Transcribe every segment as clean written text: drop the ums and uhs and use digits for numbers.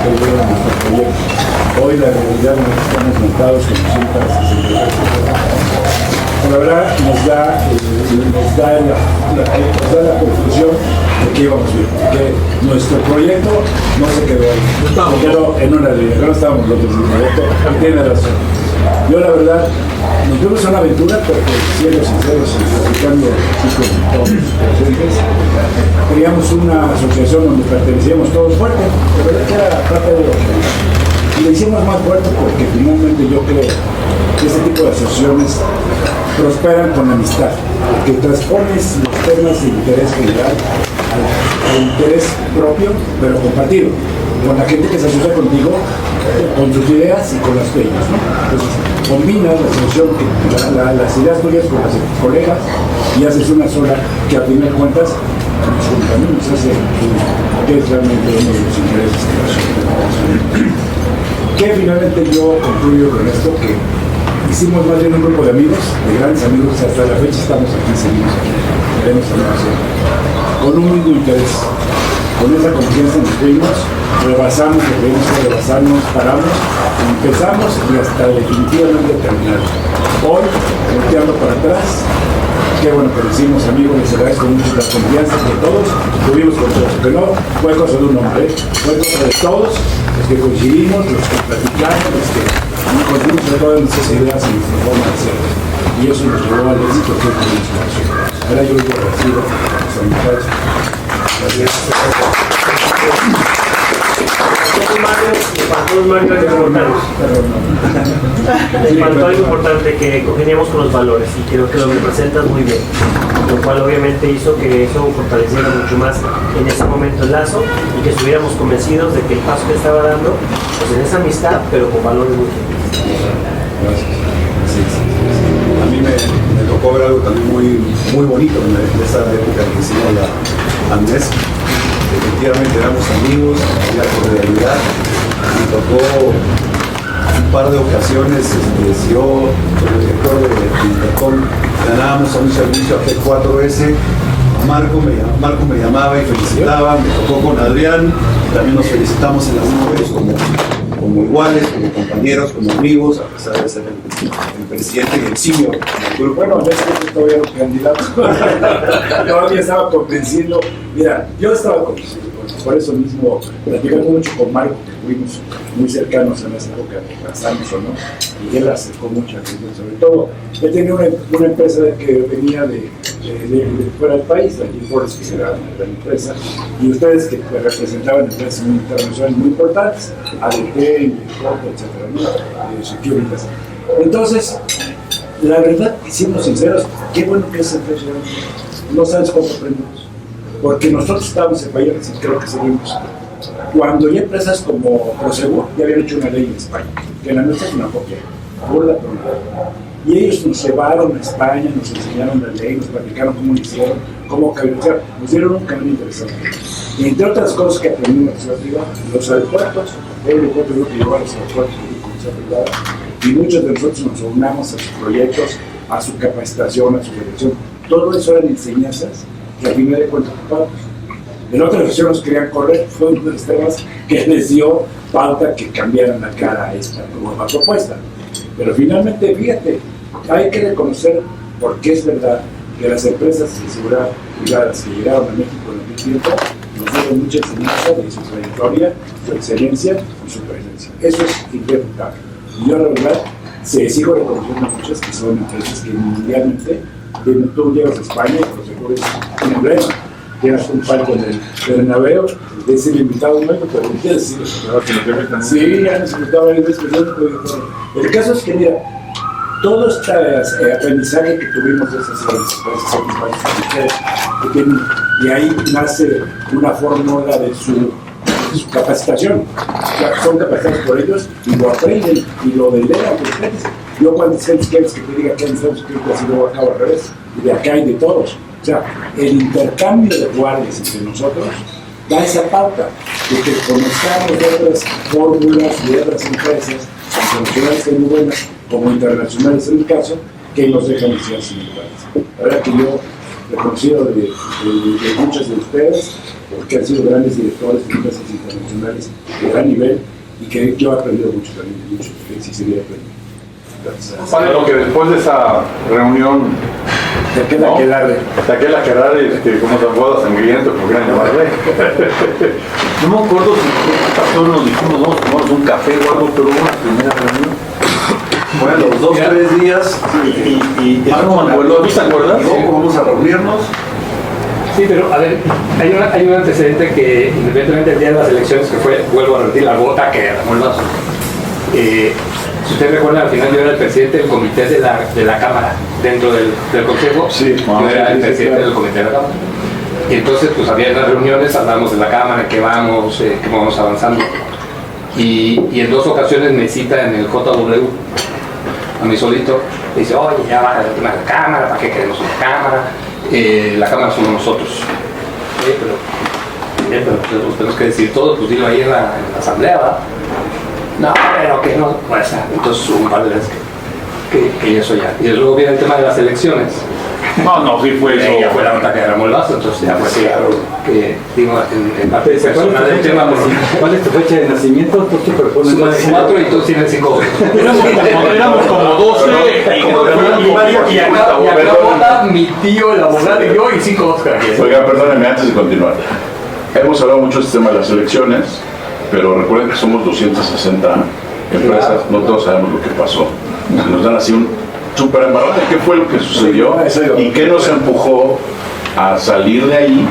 creyó en nuestro proyecto. Hoy la realidad en la que estamos montados con 263 personas, la verdad nos da la conclusión de que íbamos bien, que nuestro proyecto no se quedó ahí, quedó en una línea, no estábamos nosotros en el proyecto, y tiene razón. Yo la verdad, nos fuimos a una aventura porque, siendo sinceros y platicando con todos los presentes, creamos una asociación donde pertenecíamos todos fuerte, de verdad que era parte de lo que... Y le hicimos más fuerte porque finalmente yo creo que este tipo de asociaciones prosperan con la amistad, que transpones los temas de interés general al interés propio, pero compartido, con la gente que se asocia contigo, con sus ideas y con las tuyas, ¿no? Entonces, combinas la asociación, las ideas tuyas con las de tus colegas y haces una sola que a final de cuentas nos hace que es realmente uno de los intereses de la sociedad. Que finalmente yo concluyo con esto, que hicimos más bien un grupo de amigos, de grandes amigos, hasta la fecha estamos aquí, seguimos aquí, queremos hablar con un mismo interés, con esa confianza nos fuimos, rebasamos lo que teníamos que rebasarnos, paramos, empezamos y hasta definitivamente terminamos. Hoy, volteando para atrás, qué bueno que lo hicimos, amigos, les agradezco mucho la confianza que todos tuvimos con todos, que no fue cosa de un hombre, fue cosa de todos los que coincidimos, los que platicamos, los que construimos de todas nuestras ideas y nuestra forma de ser. Y eso nos llevó al éxito que tuvimos con nosotros. Ahora yo voy a decir a los muchachos. Gracias. Me faltó algo importante, que congeniamos con los valores y creo que lo representas muy bien, lo cual obviamente hizo que eso fortaleciera mucho más en ese momento el lazo y que estuviéramos convencidos de que el paso que estaba dando, pues en esa amistad, pero con valores muy firmes. Gracias. A mí me tocó ver algo también muy bonito en esa época que hicimos la ANDES. Efectivamente éramos amigos, había cordialidad, me tocó un par de ocasiones, yo, el director de Intercom, ganábamos a un servicio a G4S, Marco me llamaba y felicitaba, me tocó con Adrián, también nos felicitamos en las redes como iguales, como compañeros, como amigos, a pesar de ser el presidente y el CEO del grupo. Bueno, en ese momento todavía era un candidato. Todavía estaba convenciendo. Mira, yo estaba convencido. Por eso mismo, platicando mucho con Marco, que fuimos muy cercanos en esa época, pasamos o no, y él acercó mucha gente, sobre todo. Él tenía una empresa que venía de fuera del país, la GeForce, que era una gran empresa, y ustedes que representaban empresas muy internacionales muy importantes, ADT, etcétera, ¿no? Securitas. Entonces, la verdad, siendo sinceros, qué bueno que esa empresa no sabes cómo aprendimos. Porque nosotros estábamos en países y creo que seguimos. Cuando ya empresas como Prosegur ya habían hecho una ley en España, que la nuestra es una copia, burda pero una. Y ellos nos llevaron a España, nos enseñaron la ley, nos platicaron cómo lo hicieron, cómo cabildearon, nos dieron un camino interesante. Y entre otras cosas que aprendimos arriba, los aeropuertos, el aeropuerto que llevó a los aeropuertos con privada, y muchos de nosotros nos unamos a sus proyectos, a su capacitación, a su dirección. Todo eso eran enseñanzas que al final de cuentas ocupamos. En otra ocasión nos querían correr, fue uno de los temas que les dio pauta que cambiaran la cara a esta nueva propuesta. Pero finalmente, fíjate, hay que reconocer, porque es verdad, que las empresas de seguridad privadas que llegaron a México en aquel tiempo nos dieron mucha enseñanza de su trayectoria, su excelencia y su presencia. Eso es irrefutable. Y yo, la verdad, sigo reconociendo muchas que son empresas que mundialmente, tú llegas a España y Prosegur es un emblema. Llegas un palco en el Bernabéu, es el invitado nuevo, pero no quiero decir sí, ya nos invitado varias veces, pero el caso es que, mira, todo este aprendizaje que tuvimos de esas empresas que tienen, y ahí nace una fórmula de su capacitación. O sea, son capacitados por ellos y lo aprenden y lo delegan por ustedes. Yo cuando quieres que te diga que hay cybersecurity, así luego acabo al revés, y de acá hay de todos. O sea, el intercambio de guardias entre nosotros da esa pauta de que conozcamos de otras fórmulas y de otras empresas, tanto nacionales que muy buenas como internacionales en el caso, que nos dejan enseñar similares. La verdad que yo reconocido de muchos de ustedes, porque han sido grandes directores de empresas internacionales de gran nivel y que yo he aprendido mucho también de muchos, que sí sería aprendido. Bueno, que después de esa reunión, De aquel saqué la Aquelarre, como San Boda Sangriento, como quieran llamarle. No me acuerdo si pasó, nos dijimos, vamos a tomarnos un café o algo, pero hubo una primera reunión. Bueno, los 2 o 3 días y Manuel, ¿tú te acuerdas? y luego vamos a reunirnos. Sí, pero a ver, hay un antecedente que, independientemente del día de las elecciones, que fue, vuelvo a repetir, la gota que derramó el vaso. Si ustedes recuerdan, al final yo era el presidente del comité de la Cámara, dentro del Consejo, Sí, yo era el presidente del comité de la Cámara. Y entonces, pues había las reuniones, hablamos de la Cámara, qué vamos avanzando. Y en 2 ocasiones me cita en el JW, a mí solito, me dice, oye, ya baja el tema de la Cámara, ¿para qué queremos una Cámara? La Cámara somos nosotros. Pero pues, tenemos que decir todo, pues dilo ahí en la asamblea, ¿verdad? No, pero que no, pues, entonces un par de veces que eso ya. Y luego viene el tema de las elecciones. No, sí fue eso. Ya fue la nota que derramó el vaso, entonces ya fue claro que, digo, en parte personal del tema, ¿Cuál es tu fecha de nacimiento? ¿Tú qué personas? sumas 4 y tú tienes 5. Éramos como 12 Y acá vota mi tío, el abogado, y yo, y 5 Oscar. Oigan, perdónenme antes de continuar. Hemos hablado mucho de este tema de las elecciones, pero recuerden que somos 260 empresas, no todos sabemos lo que pasó. Nos dan así un súper embarrado de qué fue lo que sucedió y qué nos empujó a salir de ahí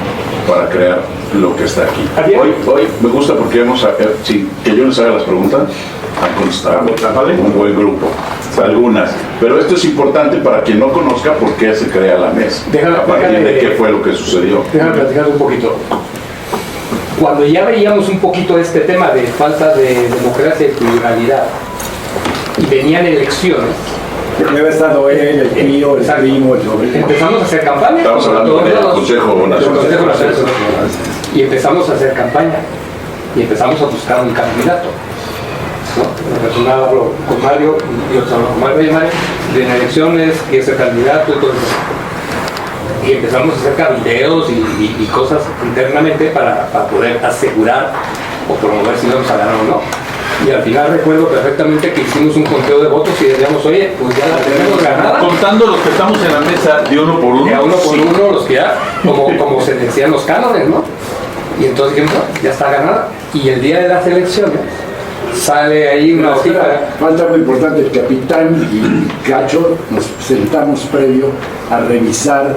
para crear lo que está aquí. Hoy me gusta porque hemos, que yo les haga las preguntas, han contestado un buen grupo, algunas, pero esto es importante para quien no conozca por qué se crea la mesa, a partir de qué fue lo que sucedió. Déjame platicar un poquito. Cuando ya veíamos un poquito este tema de falta de democracia y pluralidad, y venían elecciones, Debe estar él, el tío, el primo, el sobrino. empezamos a hacer campaña. Estamos hablando del Consejo Nacional. Y empezamos a hacer campaña. Y empezamos a buscar un candidato. ¿No? En personal hablo con Mario, y yo hablo con Mario y Mario, de elecciones, y ese candidato y todo eso. Y empezamos a hacer cabildeos y cosas internamente para poder asegurar o promover si íbamos a ganar o no. Y al final recuerdo perfectamente que hicimos un conteo de votos y decíamos, oye, pues ya la tenemos ganada. Contando los que estamos en la mesa de uno por uno. Y a uno por uno, los que ya, como se decían los cánones, ¿no? Y entonces dijimos, ya está ganada. Y el día de las elecciones sale ahí una hojita. Falta algo importante, el capitán y Cacho nos sentamos previo a revisar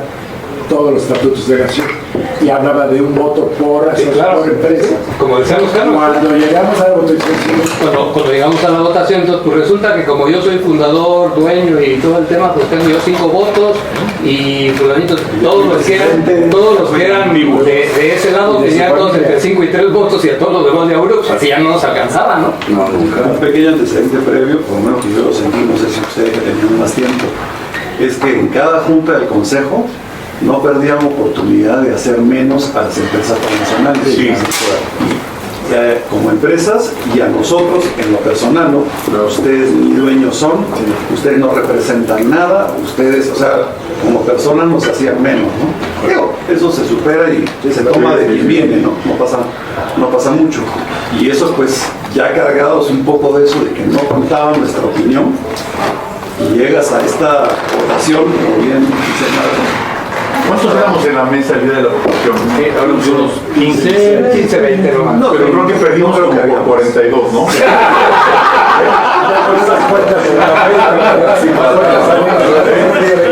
todos los estatutos de la acción y hablaba de un voto por empresa. Como decían los cánones. Cuando llegamos a la votación, Cuando llegamos a la votación, entonces pues resulta que como yo soy fundador, dueño y todo el tema, pues tengo yo 5 votos y fulanitos, todos los que eran de ese lado tenían todos entre 5 y 3 votos y a todos los demás de Auro, pues así ya no nos alcanzaba, ¿no? No, nunca. Un pequeño antecedente previo, por lo menos que yo lo sentí, no sé si ustedes que tenían más tiempo, es que en cada junta del consejo no perdíamos oportunidad de hacer menos a las empresas transnacionales. Sí. Como empresas y a nosotros en lo personal, ¿no? Ustedes ni dueños son, ustedes no representan nada, ustedes, o sea, como personas nos hacían menos, ¿no? Digo, eso se supera y se toma de quien viene, ¿no? No pasa mucho. Y eso pues ya cargados un poco de eso, de que no contaba nuestra opinión, y llegas a esta votación, como bien dice Marco. ¿Cuántos éramos en la mesa el día de la votación? Hablamos de unos 15, 20 nomás. No, pero creo que perdimos como 42, ¿no?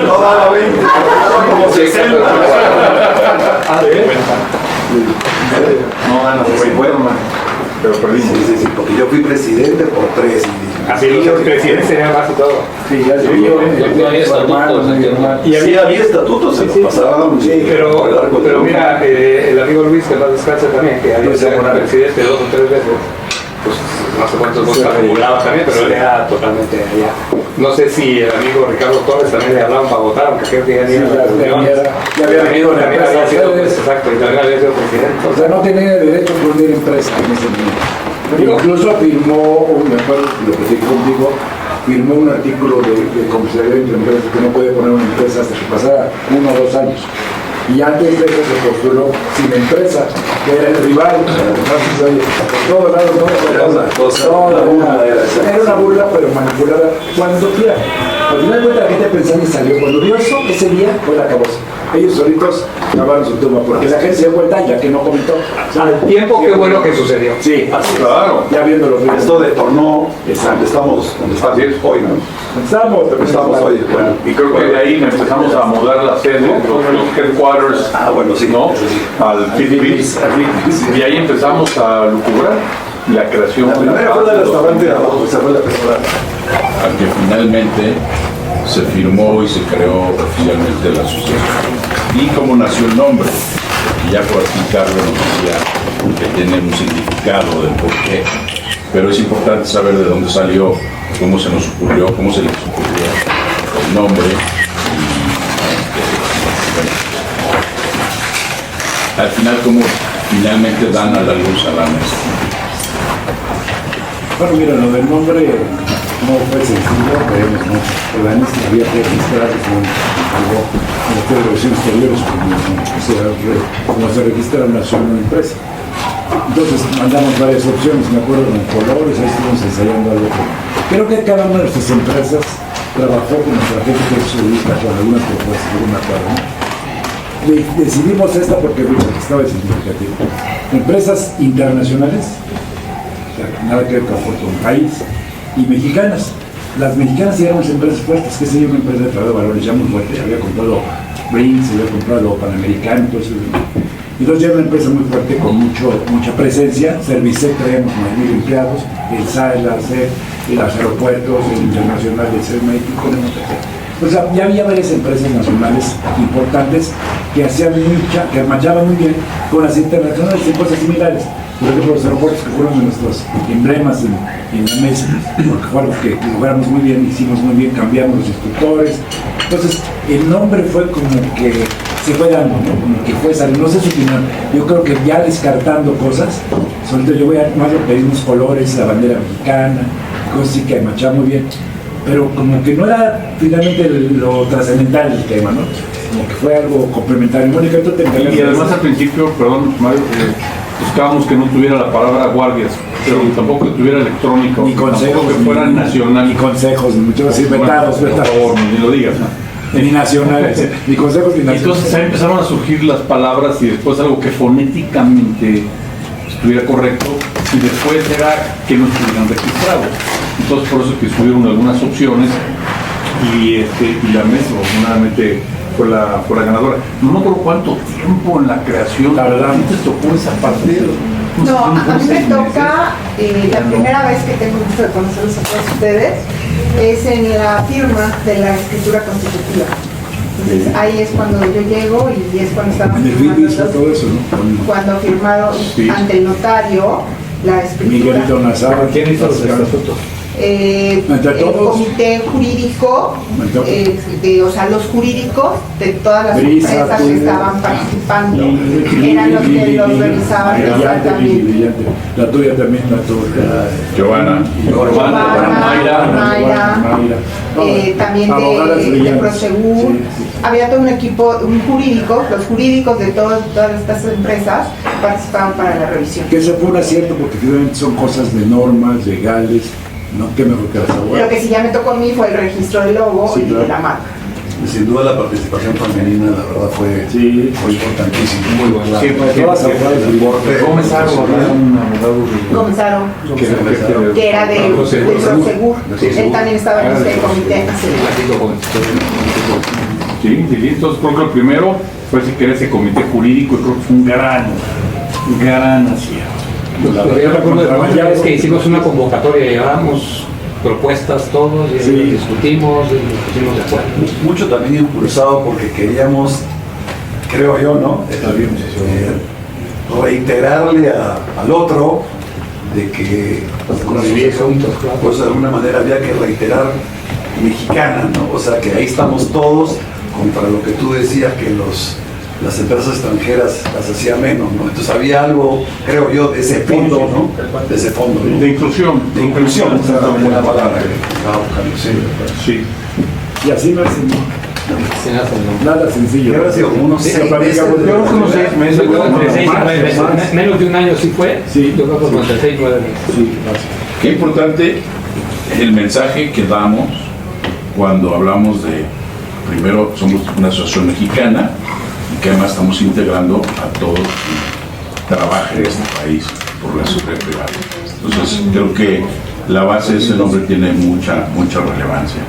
No daba 20, como 60. No ganas, pero perdimos. Sí, porque yo fui presidente por 3. Así los presidentes tenían más y todo. sí, ya se vio, no había estatutos, Y había estatutos, se los pasaban. Pero mira, el amigo Luis, que más descansa también, que había sido presidente 2 o 3 veces, pues no sé cuántos votos acumulaba también, pero él era totalmente allá. No sé si el amigo Ricardo Torres también le hablaban para votar, aunque creo que ya ni ya había venido la empresa. Exacto, y también había sido presidente. O sea, no tenía derecho a poner empresa en ese momento. Incluso firmó, me acuerdo, lo que dije contigo, firmó un artículo de comercialidad entre empresas que no puede poner una empresa hasta que pasara 1 o 2 años. Y antes de eso se postuló sin empresa, que era el rival. Entonces, oye, por todos lados, no, Era una cosa, toda una burla era una burla, pero manipulada. Cuando, mira, al final de cuentas la gente pensando y salió. Cuando vio eso, ese día fue la acabó. Ellos solitos acabaron su tumba, porque la gente se dio cuenta ya que no comentó. Al tiempo, qué bueno que sucedió. Sí, Claro. ya viendo los videos. Esto detonó Exacto. donde estamos hoy, ¿no? Estamos hoy, bueno. Y creo que de ahí empezamos a mudar la sede, los headquarters, Ah, bueno, sí. ¿no? Eso sí. Al Fitbit. Y ahí empezamos a lucubrar la creación La de primera fue del restaurante de abajo, esa fue la primera. a que finalmente se firmó y se creó oficialmente la asociación. Y cómo nació el nombre, ya por aquí Carlos nos decía que tiene un significado del porqué, pero es importante saber de dónde salió, cómo se nos ocurrió, cómo se les ocurrió el nombre. Y, al final, cómo finalmente dan a la luz a la mesa. Bueno, mira, lo del nombre no fue sencillo, pero no. La NES había que registrarse con algo en la Federación Exteriores, como se registra una sola empresa. Entonces mandamos varias opciones, me acuerdo con colores, ahí estuvimos ensayando algo. Creo que cada una de nuestras empresas trabajó con nuestra gente que se ubica con algunas propuestas, no me acuerdo, ¿no? Decidimos esta porque estaba significativo. Empresas internacionales, o sea, nada que ver con un país, y mexicanas. Las mexicanas sí eran empresas fuertes, que sería una empresa de trabajo de valores ya muy fuerte, había comprado Brinks, había comprado Panamericano, todo eso. Entonces ya era una empresa muy fuerte con mucha presencia. Servicec traíamos 9,000 empleados, el SAE, la CEP, los aeropuertos, el Internacional del Ser México, o sea, ya había varias empresas nacionales importantes que hacían que machaban muy bien con las internacionales en cosas similares. Por ejemplo, los aeropuertos que fueron de nuestros emblemas en la mesa, porque fue algo que logramos muy bien, hicimos muy bien, cambiamos los instructores. Entonces, el nombre fue como que se fue dando, ¿no? Como que fue saliendo, no sé su opinión. Yo creo que ya descartando cosas, sobre todo yo voy a más de pedir unos colores, la bandera mexicana, cosas así que machaba muy bien. Pero como que no era finalmente lo trascendental del tema, ¿no? Como que fue algo complementario. Mónica, tú te encargas. Y además al principio, perdón, Mario, buscábamos que no tuviera la palabra guardias, pero tampoco que tuviera electrónico, ni consejos, tampoco que fuera nacional. Ni consejos, ni muchos así, Bueno, vetados. por favor, ni lo digas, ¿no? Ni nacionales, ni consejos ni nacionales. Entonces ahí empezaron a surgir las palabras y después algo que fonéticamente estuviera correcto y después era que no estuvieran registrados. Entonces por eso que subieron algunas opciones y la mesa afortunadamente fue la ganadora. No me acuerdo cuánto tiempo en la creación, la verdad. ¿Qué te tocó esa parte? No, a mí me toca, la primera vez que tengo el gusto de conocerlos a todos ustedes es en la firma de la escritura constitutiva. Entonces ahí es cuando yo llego y es cuando estamos En el firmando Fitbit todo eso, ¿no? cuando firmaron Sí. ante el notario la escritura. Miguelito Nazar. ¿Quién hizo los estatutos? Entre El todos. comité jurídico, o sea, los jurídicos de todas las Brisa, empresas que estaban participando, eran los que los revisaban Brillante, exactamente. brillante. La tuya también, la tuya. Giovanna. Mayra, también Abogadas de brillantes. Prosegur. Sí, sí. Había todo un equipo, un jurídico, los jurídicos de todas estas empresas participaban para la revisión. Que eso fue un acierto porque finalmente son cosas de normas, legales, ¿no? Qué mejor que las Lo abogadas. que sí ya me tocó a mí fue el registro del logo Sí, y claro. de la marca. Sin duda la participación femenina, la verdad, fue importantísima. Muy buena. Sí, Todas las abogadas El deporte, Gómez Aro, profesional. un abogado de... Comenzaron, que que era de Prosegur. Él también estaba en este comité. Sí, entonces creo que lo primero fue ese comité jurídico y creo que fue un gran acierto. Yo recuerdo de la primera vez que hicimos una convocatoria, llevábamos propuestas todos y Sí. discutimos y nos pusimos de acuerdo. Mucho también impulsado porque queríamos, creo yo, ¿no? Reiterarle al otro de que pues de alguna manera había que reiterar mexicana, ¿no? O sea que ahí estamos todos contra lo que tú decías que las empresas extranjeras las hacía menos, ¿no? Entonces había algo, creo yo, de ese fondo, ¿no? De ese fondo, ¿no? De inclusión. De inclusión, esa era una buena palabra que estaba buscando, sí. Sí. Y así me hacen, ¿no? Nada sencillo. Habrá sido como unos Sí, 6 platicamos meses. de- Yo creo que unos 6 meses. Yo creo que entre 6 y más, 9 meses. más. Menos de un año sí fue. Sí. Yo creo que entre 6 y 9 meses. Sí, más. Qué importante el mensaje que damos cuando hablamos de, primero, somos una asociación mexicana y que además estamos integrando a todos los que trabajan en este país por la seguridad privada. Entonces, creo que la base de ese nombre tiene mucha relevancia.